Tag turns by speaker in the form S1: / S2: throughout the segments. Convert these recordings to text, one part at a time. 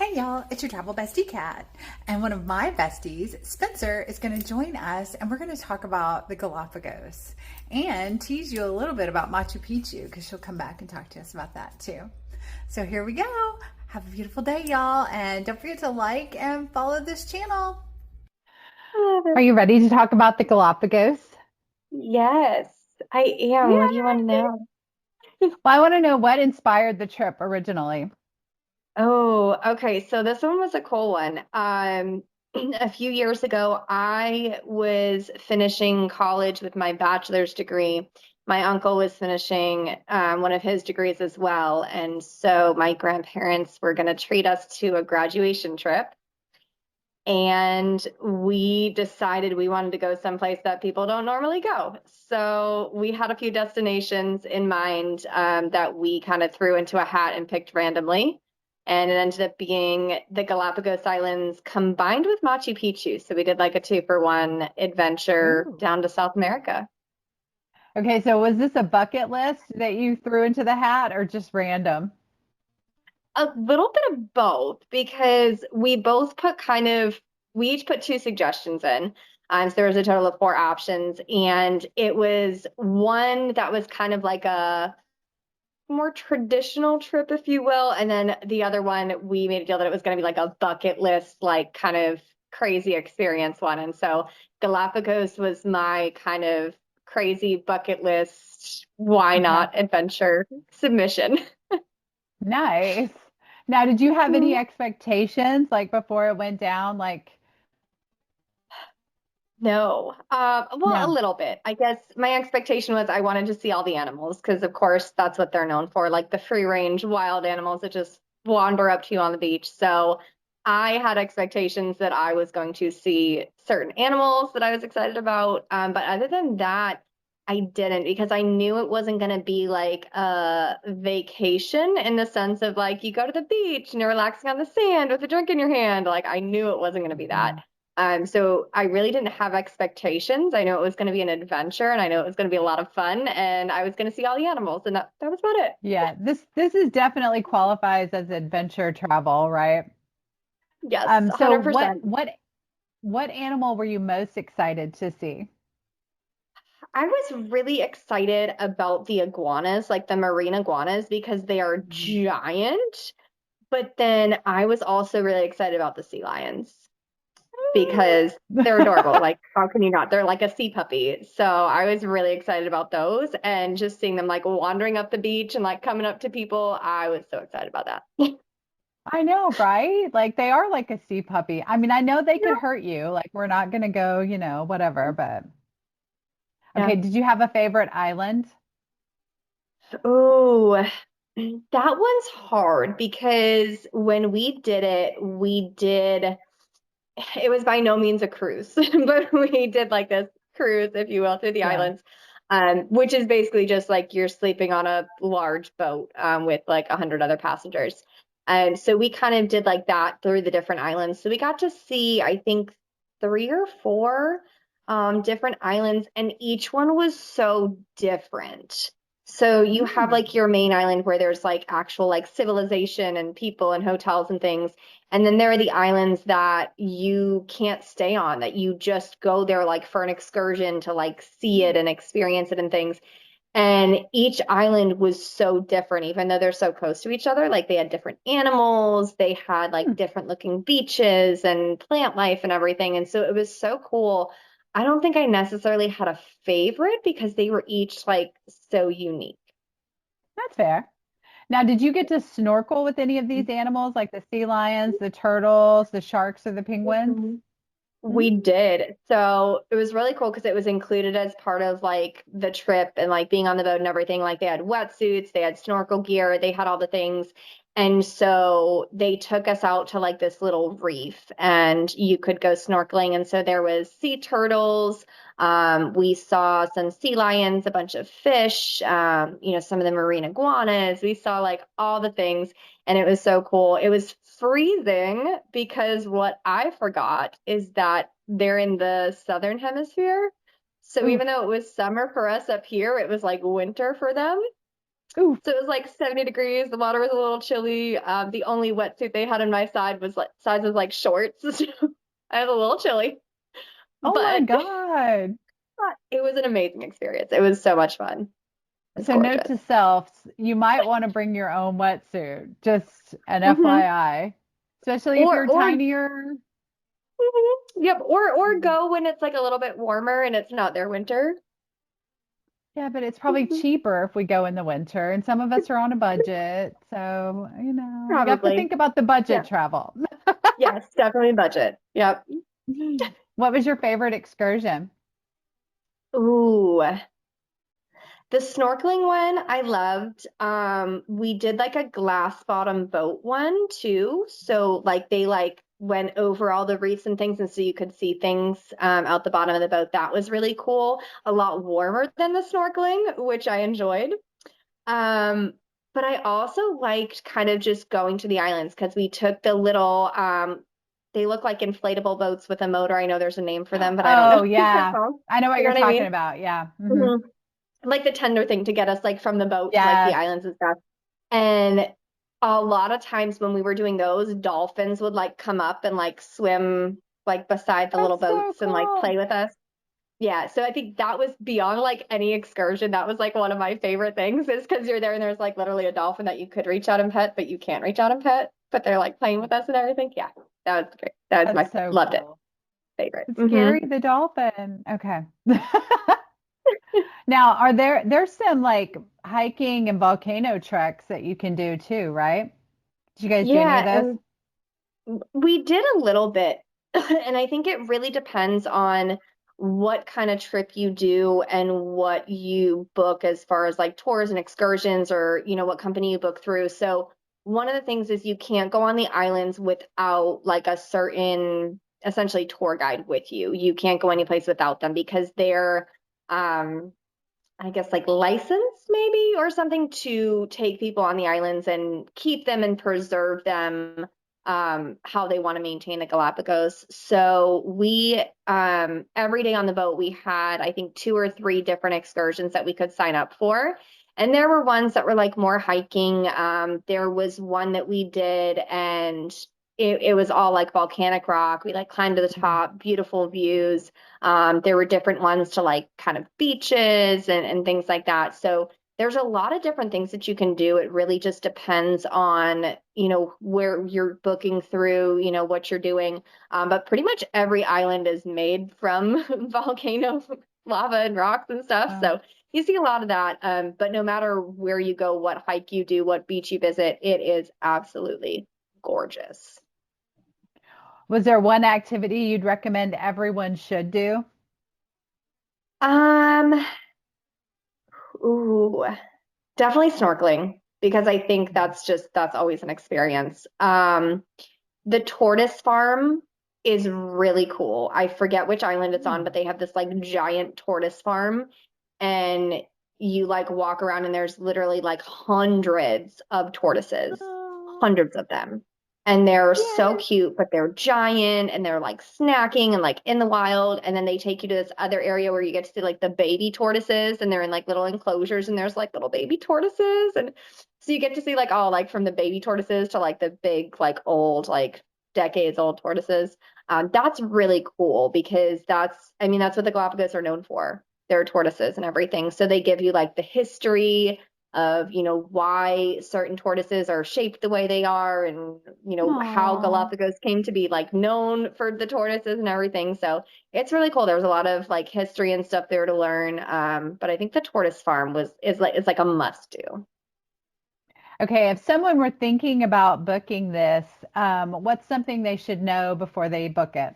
S1: Hey y'all, it's your travel bestie Kat. And one of my besties, Spenser, is going to join us and we're going to talk about the Galapagos and tease you a little bit about Machu Picchu because she'll come back and talk to us about that too. So here we go. Have a beautiful day, y'all. And don't forget to like and follow this channel.
S2: Are you ready to talk about the Galapagos?
S3: Yes, I am. What do you
S2: Yeah.
S3: want to know?
S2: Well, I want to know what inspired the trip originally.
S3: Oh, okay. So this one was a cool one. A few years ago, I was finishing college with my bachelor's degree. My uncle was finishing one of his degrees as well. And so my grandparents were going to treat us to a graduation trip. And we decided we wanted to go someplace that people don't normally go. So we had a few destinations in mind that we kind of threw into a hat and picked randomly. And it ended up being the Galapagos Islands combined with Machu Picchu. So we did like a two for one adventure
S2: Ooh.
S3: down to South America.
S2: Okay, so was this a bucket list that you threw into the hat or just random?
S3: A little bit of both because we both put we each put two suggestions in. So there was a total of four options, and it was one that was kind of like a more traditional trip, if you will. And then the other one, we made a deal that it was going to be like a bucket list, like kind of crazy experience one. And so Galapagos was my kind of crazy bucket list, why
S2: Okay.
S3: not adventure submission.
S2: Nice. Now, did you have any expectations like before it went down? Like,
S3: No. Well, a
S2: no.
S3: little bit. I guess my expectation was I wanted to see all the animals because, of course, that's what they're known for, like the free range wild animals that just wander up to you on the beach. So I had expectations that I was going to see certain animals that I was excited about. But other than that, I didn't because I knew it wasn't going to be like a vacation in the sense of like you go to the beach and you're relaxing on the sand with a drink in your hand. Like I knew it wasn't going to be that.
S2: Mhm.
S3: So I really didn't have expectations. I know it was going to be an adventure and I know it was going to be a lot of fun and I was going to see all the animals and that was about it.
S2: Yeah, this is definitely qualifies as adventure travel, right?
S3: Yes,
S2: So what
S3: 100%.
S2: what animal were you most excited to see?
S3: I was really excited about the iguanas, like the marine iguanas, because they are
S2: Mhm.
S3: giant. But then I was also really excited about the sea lions because they're adorable. Like, how can you not? They're like a sea puppy. So I was really excited about those and just seeing them like wandering up the beach and like coming up to people. I was so excited about that.
S2: I know, right? Like they are like a sea puppy. I mean, I know they could
S3: Yeah.
S2: hurt you. Like we're not gonna go, whatever, but
S3: Yeah.
S2: okay, did you have a favorite island?
S3: Oh, that one's hard because when we did it, it was by no means a cruise, but we did like this cruise, if you will, through the
S2: Yeah.
S3: islands, which is basically just like you're sleeping on a large boat with like 100 other passengers. And so we kind of did like that through the different islands. So we got to see, I think, three or four different islands, and each one was so different. So you have
S2: Mm.
S3: like your main island where there's like actual like civilization and people and hotels and things. And then there are the islands that you can't stay on, that you just go there like for an excursion to like see it and experience it and things. And each island was so different, even though they're so close to each other. Like they had different animals, they had like
S2: Hmm.
S3: different looking beaches and plant life and everything. And so it was so cool. I don't think I necessarily had a favorite because they were each like so unique.
S2: That's fair. Now, did you get to snorkel with any of these animals, like the sea lions, the turtles, the sharks, or the penguins?
S3: Mhm.
S2: Mm.
S3: We did. So it was really cool because it was included as part of like the trip and like being on the boat and everything. Like they had wetsuits, they had snorkel gear, they had all the things. And so they took us out to like this little reef and you could go snorkeling. And so there was sea turtles. We saw some sea lions, a bunch of fish, some of the marine iguanas. We saw like all the things and it was so cool. It was freezing because what I forgot is that they're in the southern hemisphere. So even
S2: Oof.
S3: though it was summer for us up here, it was like winter for them.
S2: Ooh.
S3: So it was like 70 degrees. The water was a little chilly. The only wetsuit they had on my side was like sizes like shorts. So I was a little chilly,
S2: Oh my
S3: but
S2: God.
S3: it was an amazing experience. It was so much fun. It's
S2: So note
S3: gorgeous.
S2: to self, you might want to bring your own wetsuit, just an
S3: Hmm.
S2: FYI, especially if you're
S3: Or
S2: tinier.
S3: mhm, yep, or go when it's like a little bit warmer and it's not their winter.
S2: Yeah, but it's probably
S3: Mhm.
S2: cheaper if we go in the winter, and some of us are on a budget. So, you have to
S3: Probably.
S2: think about the
S3: Yeah.
S2: budget travel.
S3: Yes, definitely budget. Yep.
S2: What was your favorite excursion?
S3: Ooh. The snorkeling one I loved. We did like a glass bottom boat one too. So like they like went over all the reefs and things, and so you could see things out the bottom of the boat. That was really cool. A lot warmer than the snorkeling, which I enjoyed. Um, but I also liked kind of just going to the islands because we took the little they look like inflatable boats with a motor. I know there's a name for them, but I don't know
S2: Oh,
S3: what they're
S2: yeah.
S3: called.
S2: I know what
S3: You know
S2: you're
S3: what I
S2: talking
S3: mean?
S2: about. Yeah.
S3: Like the tender thing to get us like from the boat to like the
S2: Yes.
S3: islands and stuff. And a lot of times when we were doing those, dolphins would like come up and like swim like beside the little
S2: That's so
S3: boats and like
S2: cool.
S3: play with us. Yeah, so I think that was beyond like any excursion. That was like one of my favorite things is because you're there and there's like literally a dolphin that you could reach out and pet, but you can't reach out and pet, but they're like playing with us and everything. Yeah, that was great. That was
S2: That's
S3: my
S2: so
S3: loved it.
S2: cool.
S3: Favorite.
S2: It's Gary the dolphin. Okay. Now, there's some like hiking and volcano treks that you can do too, right? Did you guys do any of
S3: Yeah,
S2: those?
S3: and we did a little bit, and I think it really depends on what kind of trip you do and what you book as far as like tours and excursions or, what company you book through. So one of the things is you can't go on the islands without like a certain essentially tour guide with you. You can't go any place without them because they're um I guess like licensed maybe or something to take people on the islands and keep them and preserve them how they want to maintain the Galapagos. So we every day on the boat we had I think two or three different excursions that we could sign up for. And there were ones that were like more hiking. There was one that we did and it was all like volcanic rock. We like climbed to the top, beautiful views. There were different ones to like kind of beaches and things like that. So there's a lot of different things that you can do. It really just depends on, where you're booking through, what you're doing. But pretty much every island is made from volcano lava and rocks and stuff.
S2: Oh.
S3: So you see a lot of that. But no matter where you go, what hike you do, what beach you visit, it is absolutely gorgeous.
S2: Was there one activity you'd recommend everyone should do?
S3: Um, ooh. Definitely snorkeling because I think that's always an experience. The tortoise farm is really cool. I forget which island it's on, but they have this like giant tortoise farm and you like walk around and there's literally like hundreds of tortoises,
S2: Oh,
S3: hundreds of them. And they're so
S2: yeah.
S3: cute, but they're giant and they're like snacking and like in the wild. And then they take you to this other area where you get to see like the baby tortoises and they're in like little enclosures and there's like little baby tortoises. And so you get to see like all like from the baby tortoises to like the big, like old, like decades old tortoises. That's really cool because that's what the Galapagos are known for. They're tortoises and everything. So they give you like the history of, why certain tortoises are shaped the way they are and, how
S2: Aw.
S3: Galapagos came to be like known for the tortoises and everything. So it's really cool. There's a lot of like history and stuff there to learn. But I think the tortoise farm is like a must do.
S2: Okay, if someone were thinking about booking this, what's something they should know before they book it?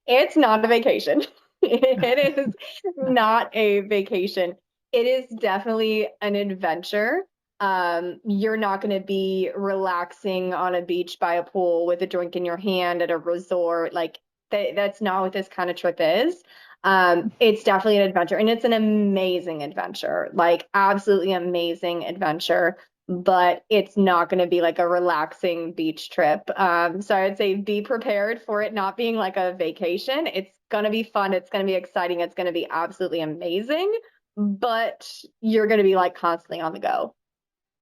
S3: It's not a vacation. It is not a vacation. It is definitely an adventure. You're not going to be relaxing on a beach by a pool with a drink in your hand at a resort. Like that's not what this kind of trip is. It's definitely an adventure and it's an amazing adventure, like absolutely amazing adventure, but it's not going to be like a relaxing beach trip. So I'd say be prepared for it not being like a vacation. It's going to be fun. It's going to be exciting. It's going to be absolutely amazing. but you're going to be like constantly on the go,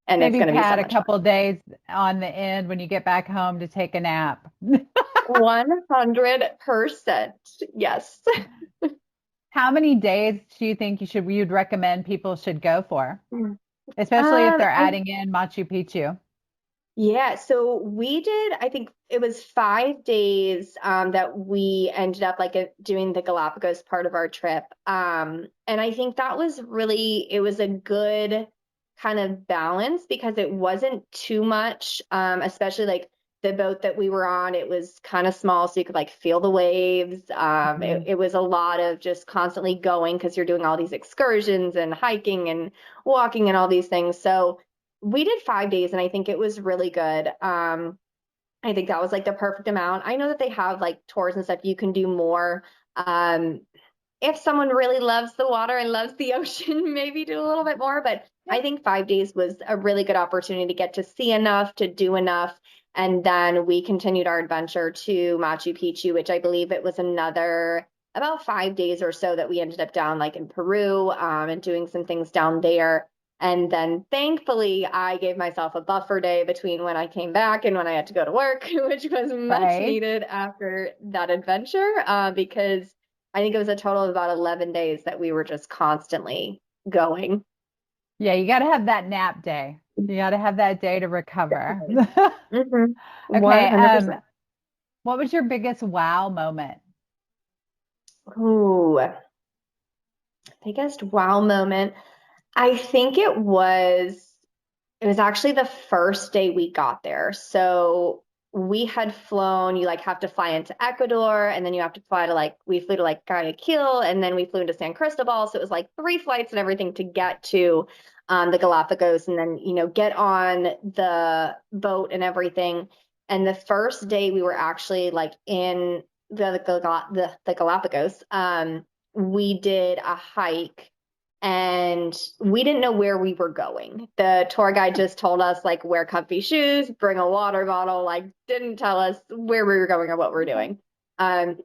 S3: and it's
S2: Maybe
S3: going to be so
S2: pad a
S3: much fun.
S2: couple days on the end when you get back home to take a nap.
S3: 100%. Yes.
S2: How many days do you think you'd recommend people should go for,
S3: Um,
S2: especially if they're
S3: I
S2: adding in Machu Picchu?
S3: Yeah, so we did, I think it was 5 days that we ended up like doing the Galapagos part of our trip. And I think that was really, it was a good kind of balance because it wasn't too much, especially like the boat that we were on, it was kind of small, so you could like feel the waves.
S2: Mhm.
S3: It was a lot of just constantly going because you're doing all these excursions and hiking and walking and all these things. So we did 5 days and I think it was really good. I think that was like the perfect amount. I know that they have like tours and stuff you can do more. Um, if someone really loves the water and loves the ocean, maybe do a little bit more. But
S2: Yeah.
S3: I think 5 days was a really good opportunity to get to see enough, to do enough. And then we continued our adventure to Machu Picchu, which I believe it was another about 5 days or so that we ended up down like in Peru, and doing some things down there. And then thankfully, I gave myself a buffer day between when I came back and when I had to go to work, which was much
S2: Right.
S3: needed after that adventure, because I think it was a total of about 11 days that we were just constantly going.
S2: Yeah, you got to have that nap day. You got to have that day to recover.
S3: Definitely. Mm-hmm.
S2: Okay,
S3: 100%.
S2: what was your biggest wow moment?
S3: Ooh, biggest wow moment. I think it was actually the first day we got there. So we had flown, you like have to fly into Ecuador and then you have to fly to like, we flew to like Guayaquil and then we flew into San Cristobal. So it was like 3 flights and everything to get to the Galapagos and then, get on the boat and everything. And the first day we were actually like in the Galapagos, we did a hike and we didn't know where we were going. The tour guide just told us like wear comfy shoes, bring a water bottle, like didn't tell us where we were going or what we were doing. Um,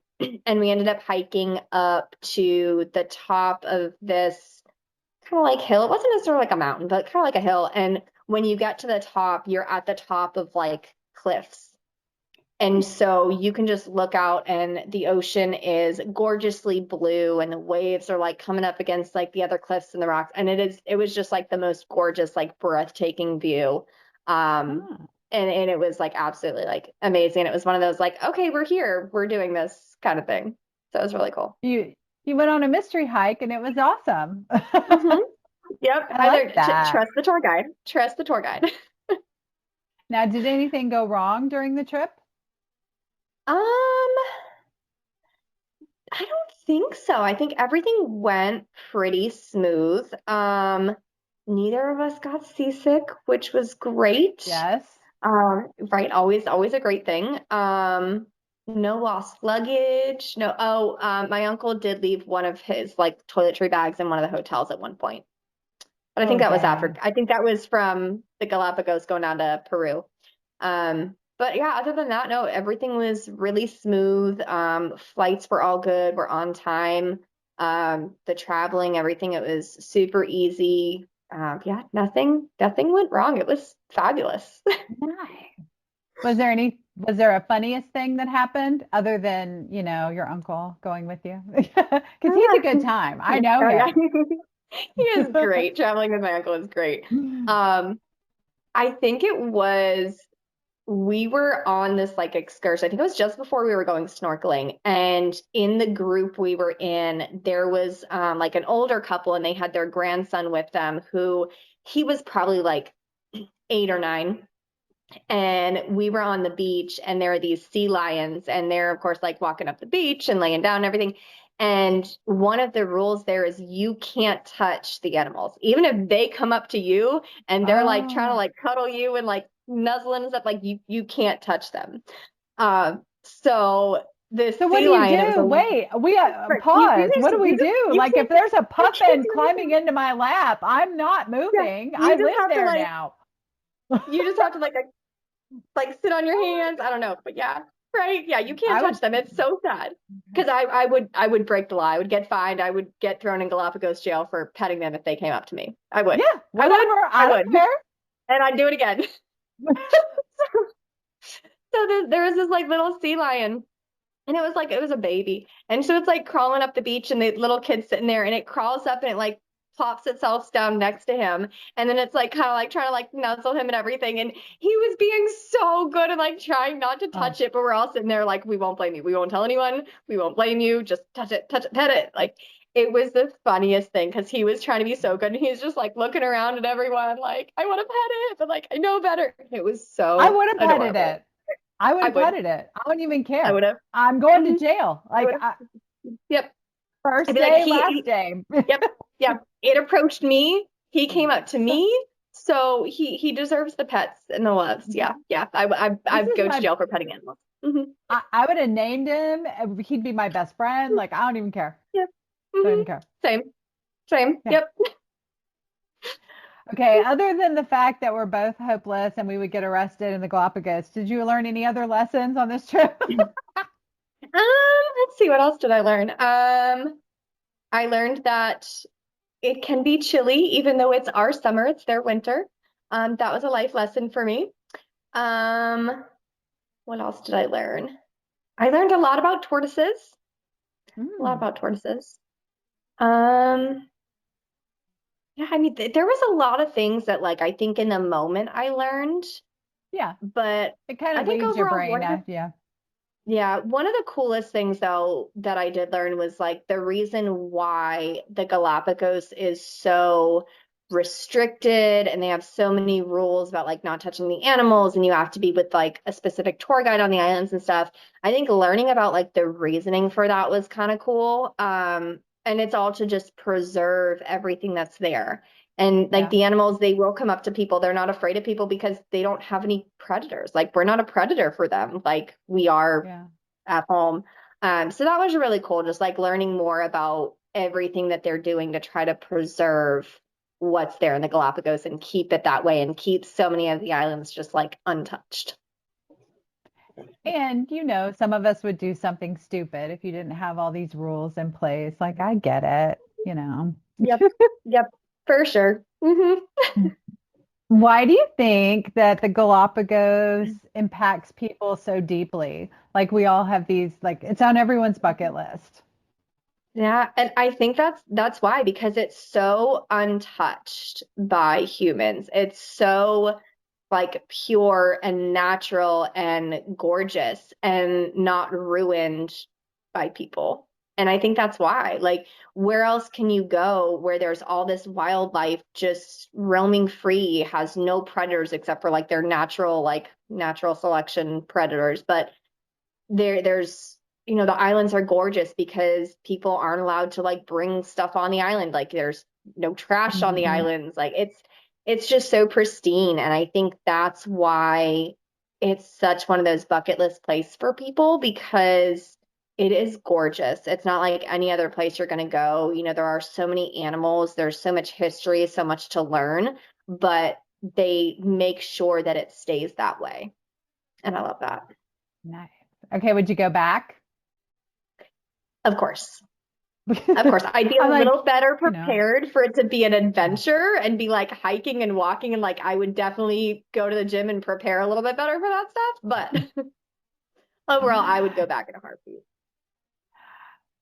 S3: and we ended up hiking up to the top of this kind of like hill. It wasn't necessarily like a mountain, but kind of like a hill. And when you get to the top, you're at the top of like cliffs. And so you can just look out and the ocean is gorgeously blue and the waves are like coming up against like the other cliffs and the rocks. And it was just like the most gorgeous, like breathtaking view. Um,
S2: Ah,
S3: and it was like absolutely like amazing. It was one of those like, okay, we're here, we're doing this kind of thing. So it was really cool.
S2: you went on a mystery hike and it was awesome.
S3: Hmm. Yep.
S2: I
S3: I
S2: like
S3: learned to
S2: that.
S3: trust the tour guide. Trust the tour guide.
S2: Now, did anything go wrong during the trip?
S3: Um, I don't think so. I think everything went pretty smooth. Neither of us got seasick, which was great.
S2: Yes.
S3: Right, always a great thing. No lost luggage. No, my uncle did leave one of his like toiletry bags in one of the hotels at one point. But I think
S2: Oh,
S3: that was after.
S2: dang.
S3: I think that was from the Galapagos going down to Peru. But yeah, other than that, no, everything was really smooth. Flights were all good. We're on time. The traveling, everything, it was super easy. Yeah, nothing went wrong. It was fabulous.
S2: Nice. Was there a funniest thing that happened other than, your uncle going with you? Because he's a good time. I know
S3: Oh yeah,
S2: him.
S3: he is great. Traveling with my uncle is great. Um, I think it was we were on this like excursion. I think it was just before we were going snorkeling. And in the group we were in, there was like an older couple and they had their grandson with them who he was probably like 8 or 9. And we were on the beach and there are these sea lions and they're of course like walking up the beach and laying down and everything. And one of the rules there is you can't touch the animals. Even if they come up to you and they're like trying to
S2: Oh,
S3: like cuddle you and like nuzzle and stuff, like you can't touch them. So the
S2: so what
S3: sea
S2: do you
S3: lion, it was
S2: do?
S3: a
S2: Wait, we
S3: you
S2: pause. What do we do?
S3: you
S2: Like, if
S3: can't
S2: there's a
S3: you can't
S2: puffin
S3: do
S2: climbing
S3: anything.
S2: into my lap, I'm not
S3: Yeah,
S2: moving. I
S3: you just
S2: live
S3: have to
S2: there now.
S3: you just have to like sit on your hands. I don't know, but yeah. Right? Yeah, you can't
S2: I would,
S3: touch them. It's so sad. Because I would break the law. I would get fined. I would get thrown in Galapagos jail for petting them if they came up to me. I would.
S2: yeah,
S3: I would.
S2: whatever.
S3: I
S2: I
S3: would.
S2: don't care.
S3: And I'd do it again. So there was this like little sea lion, and it was a baby. And so it's like crawling up the beach, and the little kid's sitting there, and it crawls up and it like plops itself down next to him. And then it's like kind of like trying to like nuzzle him and everything. And he was being so good and like trying not to
S2: Oh,
S3: touch it, but we're all sitting there like, we won't blame you. We won't tell anyone. We won't blame you. Just touch it, pet it. Like it was the funniest thing because he was trying to be so good and he's just like looking around at everyone like, I want to pet it, but like I know better. It was
S2: I
S3: so
S2: would have petted
S3: adorable.
S2: it. I would
S3: I
S2: have
S3: would.
S2: petted it. I wouldn't even
S3: I
S2: care.
S3: would have.
S2: I'm going to
S3: Mhm.
S2: jail.
S3: I
S2: Like
S3: would have. Yep.
S2: first
S3: I'd be like,
S2: day, last day.
S3: yep, yeah. It approached me. He came up to me. So he deserves the pets and the loves. Yeah, yeah.
S2: This
S3: I'd
S2: is
S3: go to
S2: my,
S3: jail for petting animals.
S2: I would have named him. He'd be my best friend. Like, I don't even care.
S3: Yep.
S2: Don't
S3: hmm
S2: even care.
S3: Same. Same.
S2: Yeah.
S3: Yep.
S2: Okay. Other than the fact that we're both hopeless and we would get arrested in the Galapagos, did you learn any other lessons on this trip?
S3: Let's see, what else did I learn? I learned that it can be chilly, even though it's our summer, it's their winter. That was a life lesson for me. What else did I learn? I learned a lot about tortoises. A lot
S2: Mm,
S3: about tortoises. Um, yeah, I mean, there was a lot of things that, like, I think in the moment I learned,
S2: yeah.
S3: but
S2: It kind
S3: I
S2: of
S3: think
S2: leaves your
S3: overall,
S2: brain. Yeah.
S3: one of the coolest things though that I did learn was like the reason why the Galapagos is so restricted and they have so many rules about like not touching the animals and you have to be with like a specific tour guide on the islands and stuff. I think learning about like the reasoning for that was kind of cool. And it's all to just preserve everything that's there. And like
S2: Yeah.
S3: the animals, they will come up to people. They're not afraid of people because they don't have any predators. Like we're not a predator for them, like we are
S2: Yeah.
S3: at home. So that was really cool, just like learning more about everything that they're doing to try to preserve what's there in the Galapagos and keep it that way and keep so many of the islands just like untouched.
S2: And some of us would do something stupid if you didn't have all these rules in place. Like, I get it.
S3: Yep. Yep. For sure.
S2: Why do you think that the Galapagos impacts people so deeply? Like, we all have these, like, it's on everyone's bucket list.
S3: Yeah, and I think that's why, because it's so untouched by humans. It's so like pure and natural and gorgeous and not ruined by people. And I think that's why. Like, where else can you go where there's all this wildlife just roaming free, has no predators except for like their natural selection predators, but there's the islands are gorgeous because people aren't allowed to like bring stuff on the island. Like there's no trash on the
S2: Mhm.
S3: islands. Like it's just so pristine. And I think that's why it's such one of those bucket list places for people because it is gorgeous. It's not like any other place you're going to go. There are so many animals, there's so much history, so much to learn, but they make sure that it stays that way. And I love that.
S2: Nice. Okay, would you go back?
S3: Of course. Of course, I'd be a
S2: I'm like,
S3: little better
S2: you know,
S3: prepared for it to be an adventure and be like hiking and walking, and like I would definitely go to the gym and prepare a little bit better for that stuff. But overall, I would go back in a heartbeat.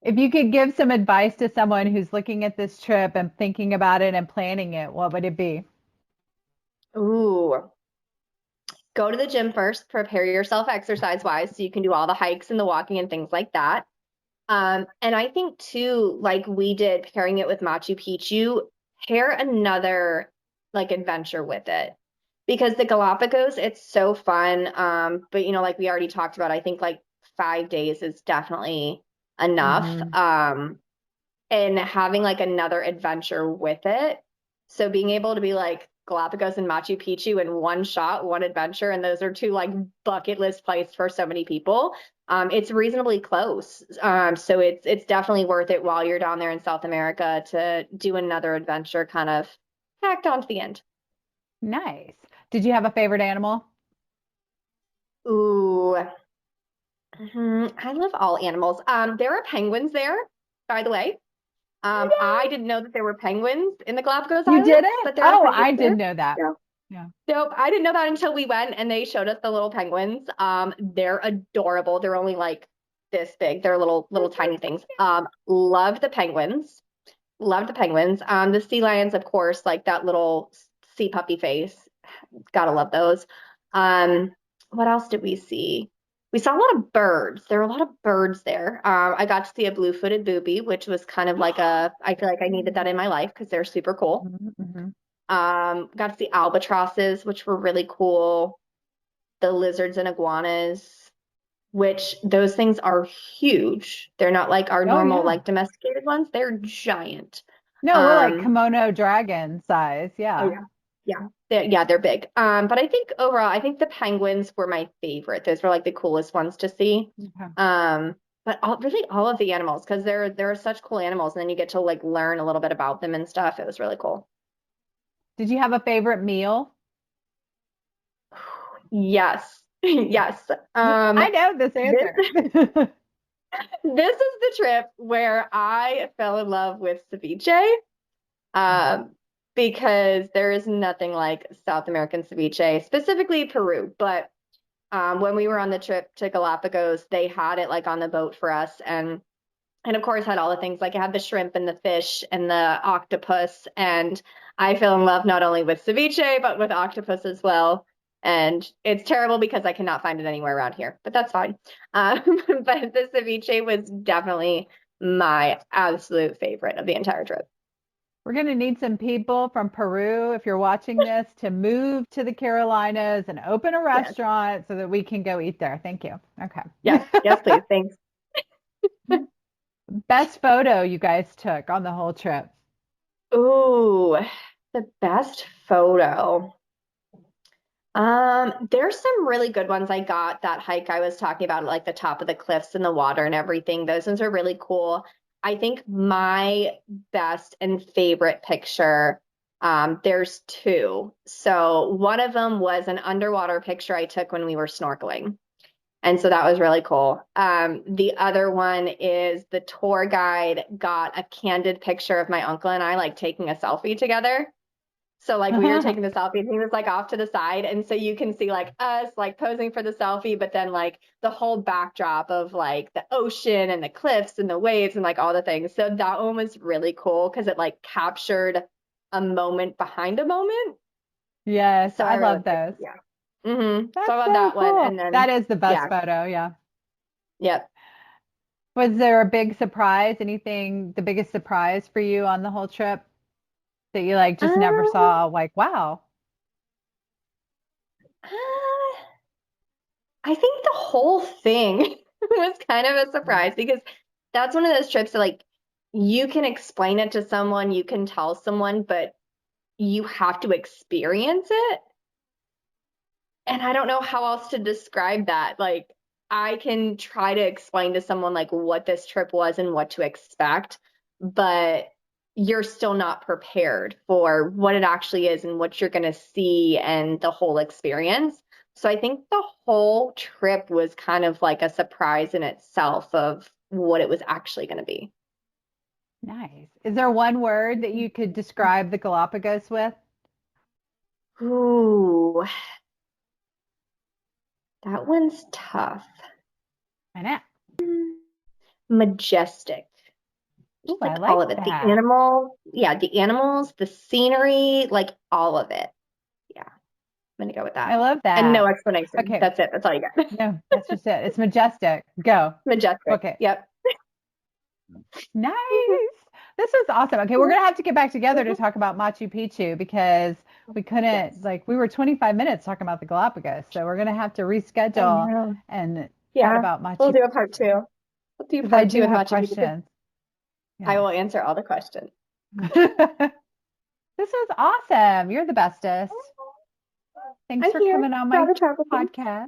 S2: if you could give some advice to someone who's looking at this trip and thinking about it and planning it, what would it be?
S3: Ooh, go to the gym first, prepare yourself exercise wise so you can do all the hikes and the walking and things like that. And I think too, like we did pairing it with Machu Picchu, pair another like adventure with it. Because the Galapagos, it's so fun. But like we already talked about, I think like 5 days is definitely enough.
S2: Hmm.
S3: And having like another adventure with it. So being able to be like Galapagos and Machu Picchu in one shot, one adventure, and those are two like bucket list places for so many people. It's reasonably close. So it's definitely worth it while you're down there in South America to do another adventure kind of tacked on to the end.
S2: Nice. Did you have a favorite animal?
S3: Ooh, I love all animals. There are penguins there, by the way. I didn't know that there were penguins in the Galapagos
S2: You
S3: Islands,
S2: did it?
S3: but there are
S2: Oh,
S3: penguins
S2: I
S3: there.
S2: did know that.
S3: Yeah.
S2: Yeah.
S3: Nope, I didn't know that until we went and they showed us the little penguins. They're adorable. They're only like this big. They're little tiny things. Love the penguins. Love the penguins. The sea lions, of course, like that little sea puppy face. Gotta love those. Um, what else did we see? We saw a lot of birds. There were a lot of birds there. I got to see a blue-footed booby, which was kind of like I feel like I needed that in my life because they're super cool.
S2: Mm-hmm.
S3: Got to see albatrosses, which were really cool. The lizards and iguanas, which those things are huge. They're not like our
S2: Oh,
S3: normal,
S2: yeah.
S3: like domesticated ones. They're giant.
S2: No, we're like
S3: Um,
S2: kimono dragon size.
S3: oh
S2: Yeah.
S3: yeah. They're big. But I think overall, I think the penguins were my favorite. Those were like the coolest ones to see.
S2: Okay.
S3: But really all of the animals, because they're such cool animals, and then you get to like learn a little bit about them and stuff. It was really cool.
S2: Did you have a favorite meal?
S3: Yes. Yes.
S2: I know this
S3: This
S2: answer.
S3: this is the trip where I fell in love with ceviche. Um, because there is nothing like South American ceviche, specifically Peru. But when we were on the trip to Galapagos, they had it like on the boat for us, and of course had all the things like it had the shrimp and the fish and the octopus. And I fell in love not only with ceviche but with octopus as well. And it's terrible because I cannot find it anywhere around here, but that's fine. But the ceviche was definitely my absolute favorite of the entire trip.
S2: We're going to need some people from Peru, if you're watching this, to move to the Carolinas and open a
S3: Yes,
S2: restaurant so that we can go eat there. Thank you. Okay.
S3: yes, yes, please. Thanks.
S2: Best photo you guys took on the whole trip.
S3: Ooh, the best photo. There's some really good ones. I got that hike I was talking about, like the top of the cliffs and the water and everything. Those ones are really cool. I think my best and favorite picture, there's two. So one of them was an underwater picture I took when we were snorkeling. And so that was really cool. The other one is the tour guide got a candid picture of my uncle and I like taking a selfie together. So like we were taking the selfie and he was like off to the side. And so you can see like us like posing for the selfie, but then like the whole backdrop of like the ocean and the cliffs and the waves and like all the things. So that one was really cool because it like captured a moment behind a moment.
S2: Yes,
S3: So
S2: I
S3: I really
S2: love
S3: like,
S2: those.
S3: yeah. So I
S2: That's
S3: love
S2: so
S3: that one.
S2: cool.
S3: And then,
S2: That is the best
S3: yeah,
S2: photo. Yeah.
S3: yep.
S2: Was there a big surprise? Anything, the biggest surprise for you on the whole trip that you like just never
S3: Um,
S2: saw? Like, wow.
S3: uh, I think the whole thing was kind of a surprise because that's one of those trips that like you can explain it to someone, you can tell someone, but you have to experience it. And I don't know how else to describe that. Like I can try to explain to someone like what this trip was and what to expect, but you're still not prepared for what it actually is and what you're going to see and the whole experience. So I think the whole trip was kind of like a surprise in itself of what it was actually going to be.
S2: Nice. Is there one word that you could describe the Galapagos with?
S3: Ooh, that one's tough.
S2: I know.
S3: Majestic.
S2: Ooh,
S3: Just
S2: I
S3: like
S2: like
S3: all of it. The
S2: that.
S3: animal, yeah, the animals, the scenery, like all of it. Yeah, I'm gonna go with
S2: I
S3: that.
S2: love
S3: And no
S2: that.
S3: explanation.
S2: Okay.
S3: That's it. That's all you got.
S2: No, that's just it. It's majestic. Go.
S3: Majestic.
S2: Book it.
S3: Yep.
S2: Nice. This was awesome. Okay, we're gonna have to get back together to talk about Machu Picchu because we couldn't,
S3: Yes.
S2: like, we were 25 minutes talking about the Galapagos. So we're gonna have to
S3: I
S2: reschedule
S3: know.
S2: and chat
S3: Yeah.
S2: about
S3: We'll
S2: Machu
S3: do a part two. We'll do
S2: because I
S3: part two
S2: do
S3: with
S2: have
S3: Machu Picchu.
S2: questions.
S3: I
S2: Yeah.
S3: will answer all the questions.
S2: This was awesome. You're the bestest. Thanks
S3: I'm
S2: for
S3: here
S2: coming on
S3: for all
S2: my
S3: the travel things.
S2: podcast.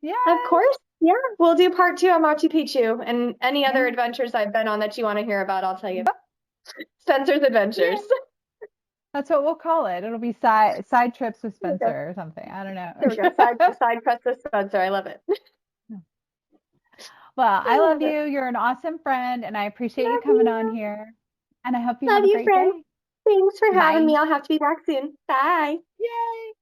S2: Yeah.
S3: Of course. Yeah. We'll do part two on Machu Picchu and any other
S2: Yeah.
S3: adventures I've been on that you want to hear about, I'll tell you. Spencer's
S2: Yeah.
S3: Adventures.
S2: That's what we'll call it. It'll be side trips with
S3: There we go.
S2: Spencer or something. I don't
S3: There we go.
S2: know.
S3: Side quest with Spencer. I love it.
S2: Well,
S3: I
S2: I love
S3: love it.
S2: you. You're an awesome friend, and I appreciate you
S3: Love
S2: coming on
S3: you.
S2: here. And I hope you have
S3: Love
S2: a
S3: you,
S2: great
S3: friend.
S2: day.
S3: Thanks for having
S2: Bye.
S3: me. I'll have to be back soon. Bye.
S2: Yay.